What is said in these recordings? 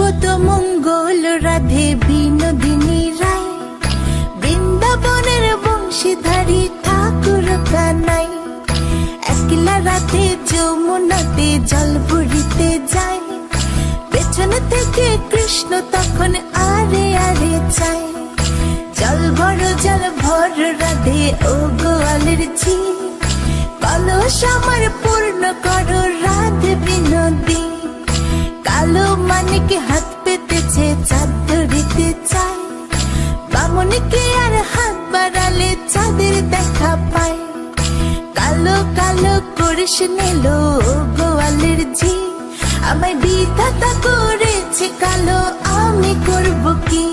সর্বত মঙ্গল রাধে বিনোদিনী রায়, বৃন্দাবনের বংশীধারী ঠাকুর কানাই। একলা রাতে যমুনাতে জল ভরিতে যায়, পেছন থেকে কৃষ্ণ তখন আরে আরে চায়। জল ভর রাধে ও গোয়ালের ঝি, কলস আমার পূর্ণ করো রাধে বিনোদী। কালো মানিকে হাত পেতেছে চাঁদ ধরিতে চায়, বামনকে আর হাত বাড়ালে চাঁদের দেখা পায়। কালো কালো করিস নিল গোয়ালের ঝি, আমায় বিধাতা করেছে কালো, আমি করব কি?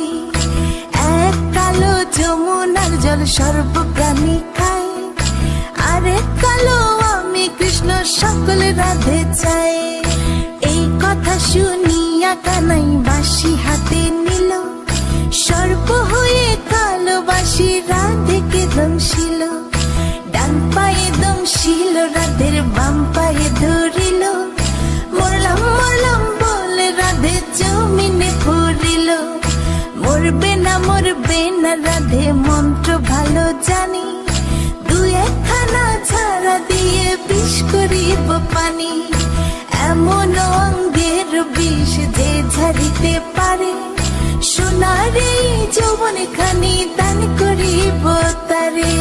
এক কালো যমুনার জল সর্বপ্রাণী খায়, আরেক কালো আমি কৃষ্ণ সকল রাধে চাই। এই কথা শুনিয়া কানাই বাঁশি হাতে নিল, সর্প হয়ে কালো বাঁশি রাধেকে দংশিল। ডান পায়ে দংশিল রাধের বাম পায়ে ধরিল, মরলাম মরলাম বলে রাধে জমিনে পড়িল। মরবে না রাধে মন্ত্র ভালো জানি, দু একখানা ছাড়া দিয়ে বিষ করিব পানি। এমন অঙ্গের বিষ যে ঝাড়িতে পারে, সোনার এই যৌবন খানি দান করিব তারে।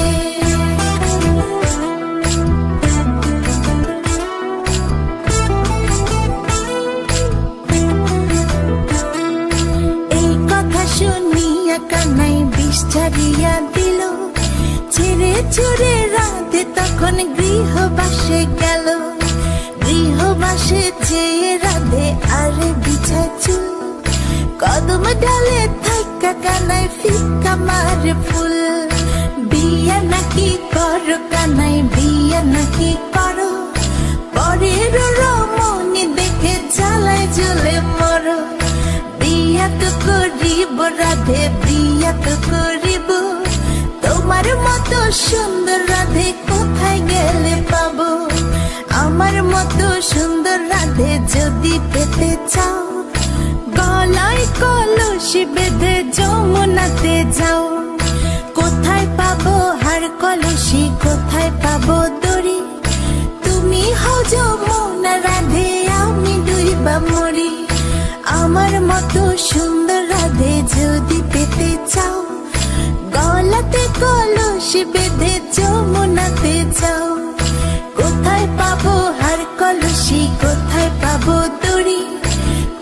এই কথা শুনিয়া কানাই বিষ ছাড়িয়া দিল, ছেড়ে ছুড়ে রাধে তখন গৃহবাসে গেল। গৃহবাসে যেয়ে রাধে আরে বিছায় চুল, কদম ডালে থাকা কানাই ফিকা মারে ফুল। বিয়া নাকি করো কানাই বিয়া নাকি করো, পরের রমণী দেখে জ্বালায় জ্বলে মরো। বিয়া তো করিব রাধে বিয়া তো করিব, তোমার মতো সুন্দর রাধে কোথায় গেলে পাবো? আমার মতো সুন্দর রাধে যদি পেতে চাও, গলায় কলসি বেঁধে যমুনাতে যাও। কোথায় পাবো হার কলসি, কোথায় পাবো দড়ি? তুমি হও যমুনা রাধে, আমি ডুইবা মরি। আমার মতো সুন্দর রাধে যদি পেতে চাও, গলাতে কলসি বেঁধে যমুনাতে যাও। কোথায় পাবো হার কলসি, কোথায় পাবো দড়ি?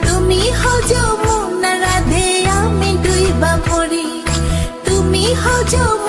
তুমি হও যমুনা রাধে, আমি ডুইবা মরি। তুমি হও যমুনা